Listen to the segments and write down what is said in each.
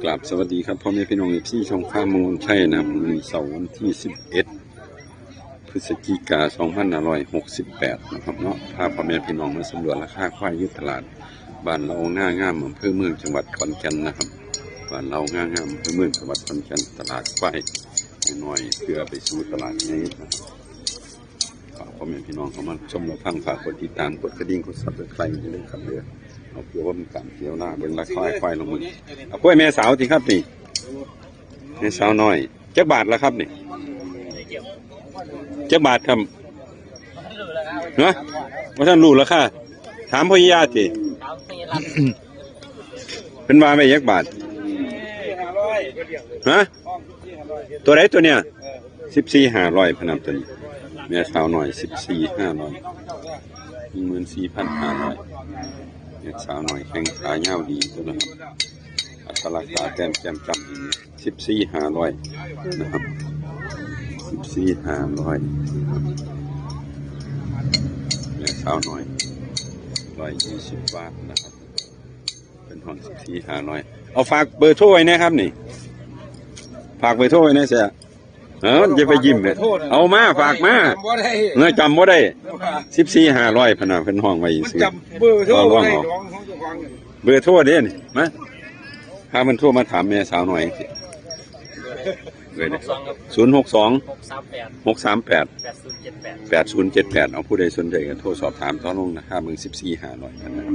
กราบสวัสดีครับพ่อแม่พี่น้องที่ช่องฟ้ามูลใช่นะครับวันเสาร์วันที่11 พฤศจิกายน 2568นะครับเนาะพาพ่อแม่พี่น้องมาสำรวจราคาควายยุทธตลาดบ้านเราง่างามอำเภอเมืองจังหวัดขอนแก่นนะครับบ้านเราง่างามอำเภอเมืองจังหวัดขอนแก่นตลาดควายน้อยเพื่อไปสู่ตลาดนี้นะครับพ่อแม่พี่น้องเข้ามาชมเราฟังฝากกดติดตามกดกระดิ่งกดซับสไครต์อยู่เลยครับเด้อเอาเพื่อว่ามันการเที่ยวหน้าเป็นราคาควายลงมือเอากล้วยแม่สาวที่ครับนี่แม่สาวน้อยจักบาทแล้วครับนี่จักบาทครับเนาะว่าท่านรู้ราคาถามพ่อยาสิเป็นมาไม่ยักบาทฮะตัวไหนตัวเนี้ย14,500พนับตัวนี้แม่สาวน้อย14,500 14,500แม่สาวน้อยแข้งขาเงาดีตัวนะครับอัตลักษณ์แก้มจำดี14,500นะครับ14,500แม่สาวน้อย120 บาทนะครับเป็นห้อง14,500เอาฝากเบอร์โทรไว้นะครับนี่ฝากเบอร์โทรไว้นะเสียจะไปยิ้มเลยเอามาฝากมาเงินจำบ่ได้14,500พนักเป็นห้องไว้ซื้อเบอร์โทรเบอร์โทรเด่นมาถ้ามันโทรมาถามแม่สาวหน่อยเลย062 638 8078เอาผู้ใดสนใจกันโทรสอบถามต่อลงนะครับมึง14,500พนัก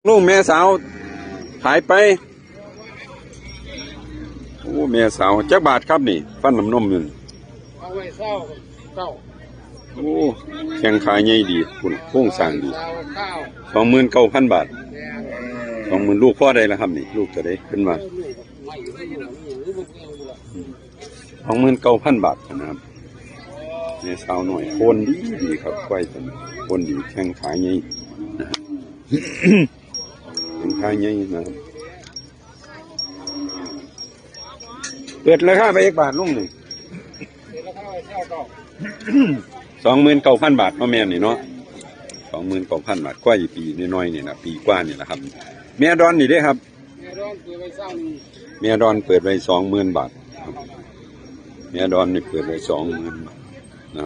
ลูกแม่สาวขายไปโอ้แม่สาวจักบาทครับนี่ฟันน้ำนมอยู่เอาไว้เศร้าโอ้แข้งขาใหญ่ดีคุณโค้งสร้างดี29,000 บาท20,000ลูกพ่อได้แล้วครับนี่ลูกจะได้ขึ้นมา29,000 บาทนะครับแม่สาวหน่อยโคนดีครับควายตัวนี้โคนดีแข้งขาใหญ่นะครับแข้งขาใหญ่นะครับเปิดราคาไป1 บาทลุงหนึ่ง29,000 บาทพ่อแม่นี่เนาะ29,000 บาทกว่าปีน้อยๆนี่นะปีกว่านี่แหละครับแม่ดอนนี่ได้ครับแม่ดอนเปิดไว้20,000 บาทแม่ดอนนี่เปิดไว้20,000 บาทนะ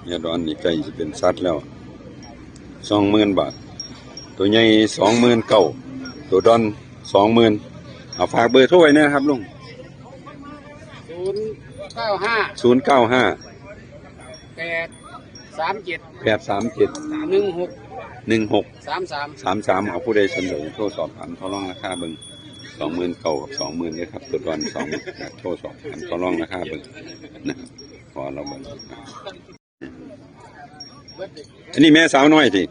แม่ดอนนี่ใกล้จะเป็นสัตว์แล้ว20,000 บาทตัวใหญ่29,000ตัวดอน20,000เอาฝากเบอร์โทรไว้นะครับลุง095 837 1633เอาผู้ใดสนใจโทรสอบถามทอรองราคาเบิ่ง20,000กับ20,000เลยครับตัวดอน20,000โทรสอบถามทอรองราคาเบิ่งนะครับพอเราเบิ่งอันนี้แม่สาวน้อยสิ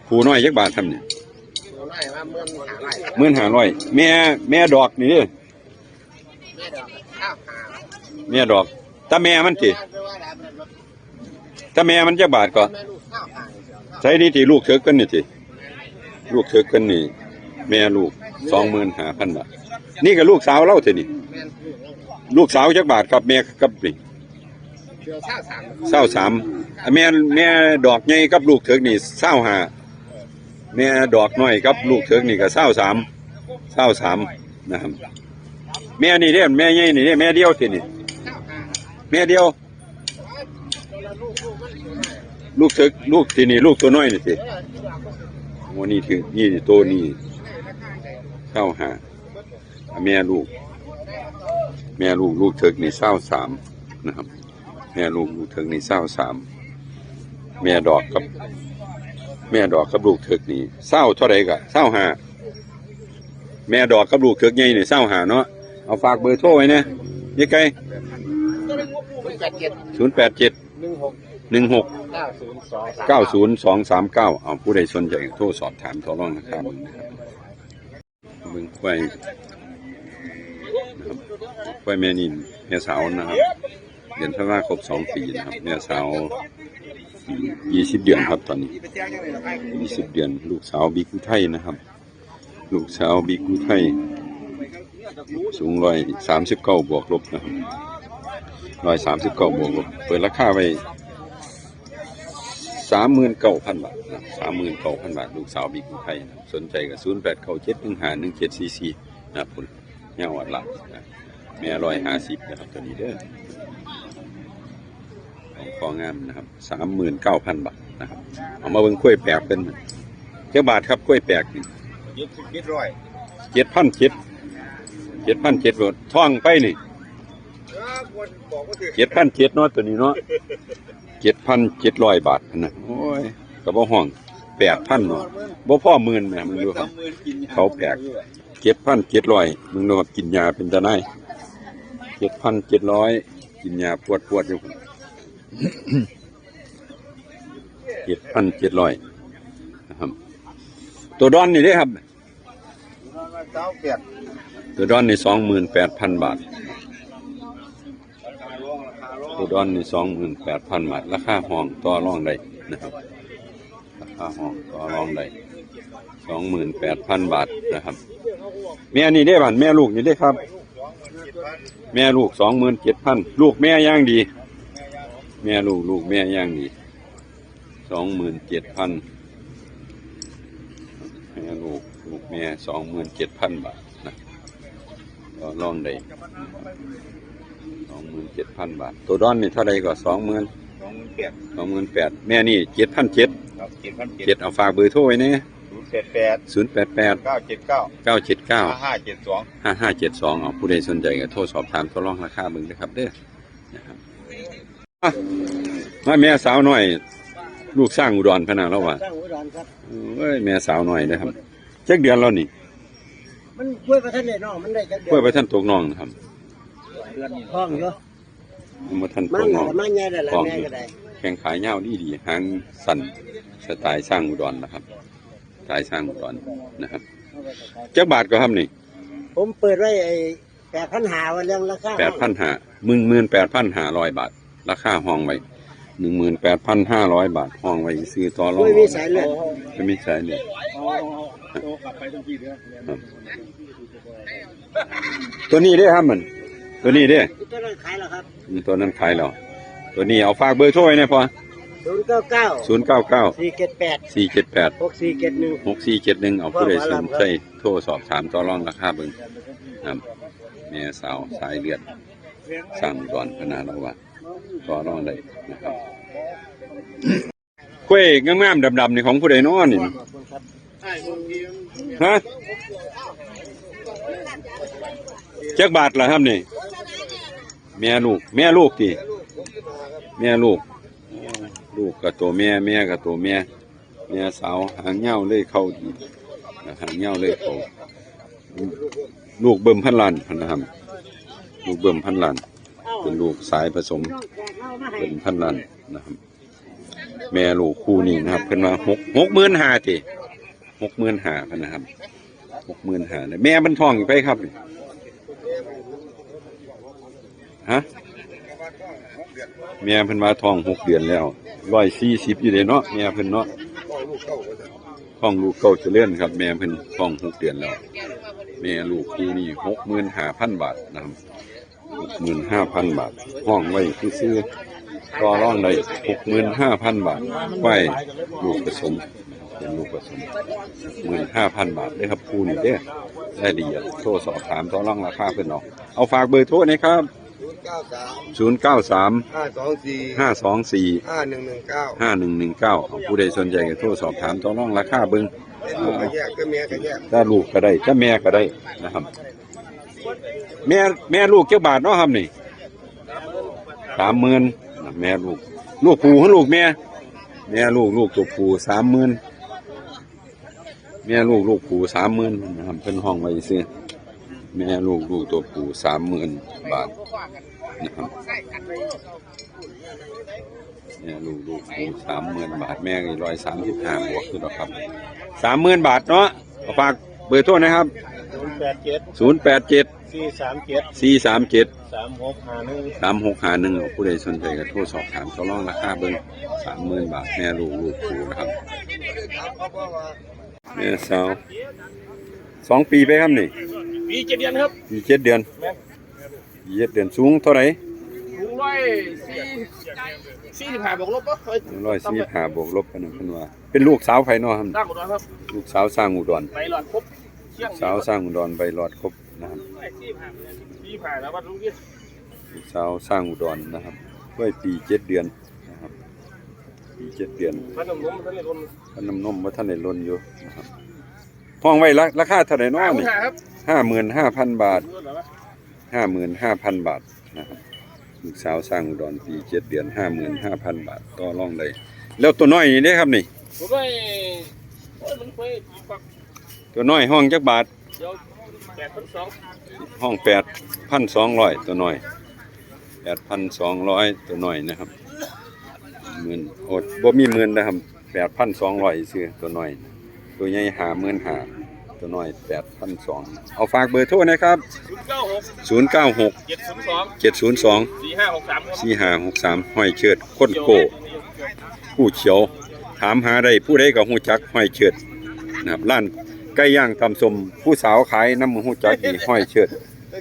ผู้น้อยจักบาททำเนี่ย15,000แม่ดอกนี่เด้อแม่ดอกตาแม่มันสิตาแม่มันจะบาทก็ใช้นี่ที่ลูกเถิกกันนี่สิลูกเถิกกันนี่แม่ลูก25,000 บาทนี่ก็ลูกสาวเล่าสินี่ลูกสาวจักบาทกับแม่กับนี่23แม่ดอกใหญ่กับลูกเถิกนี่25แม่ดอกน้อยกับลูกเถิกนี่ก็23นะครับแม่นี่เด้แม่ใหญ่นี่เด้แม่เดียวสินี่แม่เดียวลูกเถิกลูกที่นี่ลูกตัวน้อยนี่สิโอ้นี่คือนี่ตัวนี้25แม่ลูกลูกเถิกนี่23นะครับแม่ลูกเถิกนี่23แม่ดอกกับลูกเถิกนี่เท่าไรก็25แม่ดอกกับลูกเถิกใหญ่นี่25เนาะเอาฝากเบอร์โทรไว้นะยี่ไก087 16 90239เอาผู้ใดสนใจโทรสอบถามทอรองนะครับเบิ่งควายแม่นี่แม่สาวนะครับเดือนธันวาคม2 ปีนะครับแม่สาว20 เดือนครับตอนนี้20 เดือนลูกสาวบิ๊กอุทัยนะครับลูกสาวบิ๊กอุทัยสูง139 บวกลบนะครับ139 บวกลบเปิดราคาไว้ 39,000 บาทนะ39,000 บาทลูกสาวบิ๊กไทยนะสนใจก็0897151744นะคุณเงาวัดหลักนะแม่150นะครับตัวนี้เด้อของงามนะครับ39,000 บาทนะครับเอามาเบิ่งกล้วยแปลกเป็นเท่าบาทครับกล้วยแปลกนี่7,700รถท่องไปนี่7,700เนาะตัวนี้เนาะ7,700 บาทนะโอ้ยก็บ่ห้อง8,000เนาะบ่พอหมื่นแม่มึงดูครับเขาแปลก7,700มึงดูครับกินยาเป็นตาไน7,700กินยาปวดอยู่7,700นะครับตัวดอนนี่เด้ครับตัวดอนนี่28,000 บาทตัวดอนนี่28,000 บาทราคาห้องต่อรองได้นะครับราคาห้องต่อรองได้28,000 บาทนะครับแม่นี่ได้บ้านแม่ลูกนี่ได้ครับแม่ลูก27,000ลูกแม่ย่างดีแม่ลูกแม่ย่างดี27,000แม่ลูกแม่27,000 บาทนะก็ลองได้27,000 บาทตัวดอนนี่เท่าไรก็28,000แม่นี่7,700ครับ7เอาฝากเบอร์โทรไว้นี่088 979 5572เอาผู้ใดสนใจก็โทรสอบถามทดลองราคาเบิ่งนะครับเด้อนะครับมาแม่สาวน้อยลูกสร้างอุดรพะนะแล้วว่าสร้างอุดรครับเอ้ยแม่สาวน้อยนะครับจักเดือนแล้วนี่มันกล้วยประทันได้น้องมันได้จักเดือนกล้วยประทันตกน้องนะครับท้องอยู่บ่ทันต มัน กน้อง มันใหญ่ได้หลายแม่ก็ได้แข้งขายาวดีหางสั้นสไตล์สร้างอุดรนะครับสไตล์สร้างอุดรนะครับจักบาทก็ครับนี่ผมเปิดไว้ไอ้8,500วันเรื่องราคา18,500 บาทราคาห้องไว้18,500 บาทห้องไว้ซื้อต่อรองไม่มีสายเลือดไม่มีสายเลือดตัวนี้ได้ครับมันตัวนี้ได้ตัวนั้นขายแล้วครับตัวนั้นขายแล้วตัวนี้เอาฝากเบอร์โทรไว้นะพ่อ099 478 6471เอาผู้ใดสนใจโทรสอบถามต่อรองราคาเบิ่งครับแม่สาวสายเลือดสร้างก่อนพนาเราว่าต่อรองได้นะครับกล้วยงามๆดำๆนี่ของผู้ใดน้อนี่ฮะจักบาทล่ะครับนี่แม่ลูกติแม่ลูกกับตัวแม่กับตัวแม่สาวหางเหี่ยวเลยเข้าดีหางเหี่ยวเลยเข้าลูกเบิ่มพันล้านนะครับลูกเบิ่มพันล้านเป็นลูกสายผสมเป็นพันล้านนะครับแม่ลูกคู่นี้นะครับเพิ่นว่า65,000ติ65,000นะครับ65,000แม่มันท้องไปครับฮะแม่เพิ่นมาท้อง6 เดือนแล้ว140อยู่เลยเนาะแม่เพิ่นเนาะท้องลูกเก่าเจริญครับแม่เพิ่นท้อง6 เดือนแล้วแม่ลูกคู่นี้65,000 บาทนะครับ65,000 บาทห้องไว้ซื้อต่อรองได้65,000 บาทไว้ลูกผสมเป็นลูกผสม15,000 บาทได้ครับคู่นี้เด้อได้ดีอ่ะโทรสอบถามต่อรองราคาเพิ่นเอาฝากเบอร์โทรนะครับ093 524 5119เอาผู้ใดสนใจก็โทรสอบถามต่อรองราคาเบิ่งถ้าลูกก็ได้ถ้าแม่ก็ได้นะครับแม่ลูกเจ้าบาทเนาะครับนี่30,000แม่ลูกผู้ให้ลูกแม่ลูกตัวผู้30,000แม่ลูกผู้30,000นะครับเพิ่นห้องไว้ซื่อแม่ลูกตัวผู้30,000 บาทนะครับแม่ลูกผู้30,000 บาทแม่ก็135บวกคือหรอกครับ30,000 บาทเนาะฝากเบอร์โทรนะครับ087 437 3651ผู้ใดสนใจก็โทรสอบถามต่อรองราคาเบิ่ง30,000 บาทแม่ลูกผู้นะครับแม่สาว2 ปีไปครับนี่ปี 7 เดือนครับปี 7 เดือนสูงเท่าไหร่สูง 145บวกลบปะ 145บวกลบกันนะเพิ่นว่าเป็นลูกสาวไผเนาะครับ ตั้งอุดรครับ ลูกสาวสร้างอุดร ไปหลอดครบเชี่ยง สาวสร้างอุดรใบหลอดครบนะครับ 45แล้ววัดลุงดิ ลูกสาวสร้างอุดรนะครับด้วยปี7 เดือนนะครับปี7 เดือน มันน้ำนมมันเลยคน พันน้ำนมว่าท่านได้ล้นอยู่นะครับห้องไว้ราคาเท่าไหร่เนาะนี่ ครับ 55,000 บาท 55,000 บาทนะครับลูกสาวสร้างอุดรปี7 เดือน 55,000 บาทต่อรองได้แล้วตัวน้อยนี่เด้ครับนี่ ผมไปมันไปปัก ตัวน้อยห้องจักบาท เดี๋ยว8,200 ห้อง8,200ตัวน้อย8,200ตัวน้อยนะครับหมื่นโอดบ่มีหมื่นนะครับ8,200ซื้อตัวน้อยตัวใหญ่55,000ตัวน้อย8,200เอาฝากเบอร์โทรนะครับ096 096 702 702 4563 4563ห้อยเชิดคนโกผู้เขียวถามหาได้ผู้ใดก็ฮู้จักห้อยเชิดนะครับร้านไก่ย่างตำส้มผู้สาวขายน้ำฮู้จักนี่ห้อยเชิด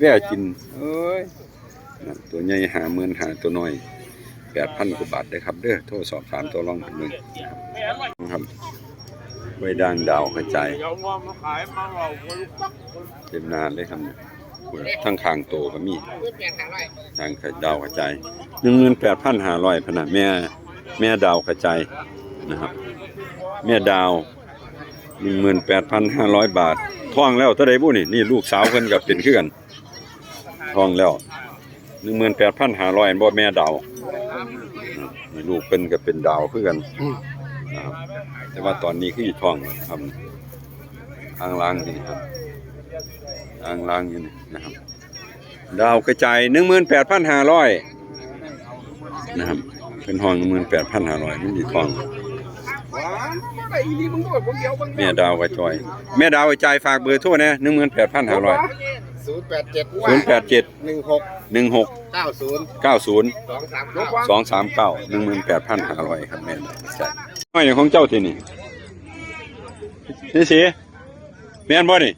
แว่กินเอ้ยนั่นตัวใหญ่50,000ตัวน้อย8,000 กว่าบาทเด้อครับเด้อโทรสอบถามตัวรองเพิ่นเบิ่งครับไว้ด่างดาวกระจาย เดี๋ยวว่ามาขายมาเราคนลูกปัก เต็มนานเลยครับเนี่ยทั้งคางโตก็มีทางไข่ดาวกระจาย 18,500พะนะแม่ดาวกระจายนะครับ แม่ดาว 18,500 บาทท้องแล้วเท่าใดบุนี่ลูกสาวเพิ่นก็เป็นคือกันท้องแล้ว 18,500บ่แม่ดาวนี่ลูกเพิ่นก็เป็นดาวคือกันนะครับแต่ว่าตอนนี้คืออยู่ท้องครับอ่างล้างนี่ครับอ่างล้างอยู่นี่นะครับดาวกระจาย 18,500นะครับเป็นห้อง 18,500มันอยู่ท้องแม่ดาวกระจอยแม่ดาวกระจายฝากเบอร์โทรนะ 18,500 087 16 90 239 18,500ครับแม่ใช่ห้อยของเจ้าที่นี่นี่สิแม่นบ่นี่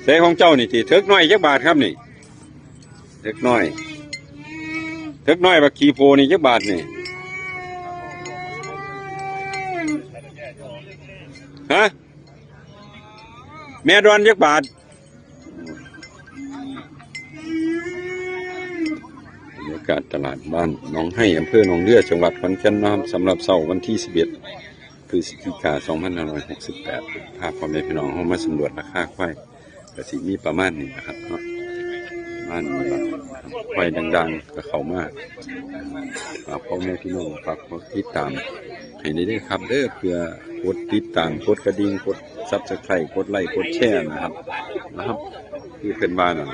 เสของเจ้านี่ที่เถิกน้อยจักบาทครับนี่เถิกน้อยบักขี้โพนี่จักบาทนี่ฮะแม่ดอนจักบาทบรรยากาศตลาดบ้านหนองให้อำเภอหนองเรือจังหวัดขอนแก่นนะครับสำหรับเสาร์วันที่11พฤศจิกายน2568พาพ่อแม่พี่น้องเข้ามาสำรวจราคาควายก็สิมีประมาณนี้นะครับเนาะบ้านควายดังๆก็เข้ามาพ่อแม่พี่น้องฝากกดติดตามให้ได้ด้วยครับเด้อเพื่อกดติดตามกดกระดิ่งกดSubscribeกดไลค์กดแชร์นะครับคือเป็นบ้านนั่น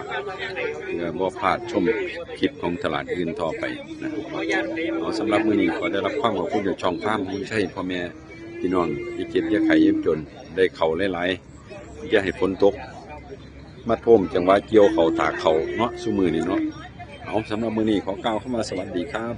เพื่อบ่พลาดชมคลิปของตลาดอื่นต่อไปนะครับสำหรับมื้อนี้ขอได้รับความขอบคุณจากช่องฟาร์มผู้ใช้พ่อแม่พี่น้องที่เก็บยาไข่เย็บจนได้เข่าหลายๆอย่าให้ฝนตกมาท่วมจังหวะเกี่ยวเข่าตากเข่าเนาะซุมื้อนี้เนาะเอาสำหรับมื้อนี้ขอกล่าวเข้ามาสวัสดีครับ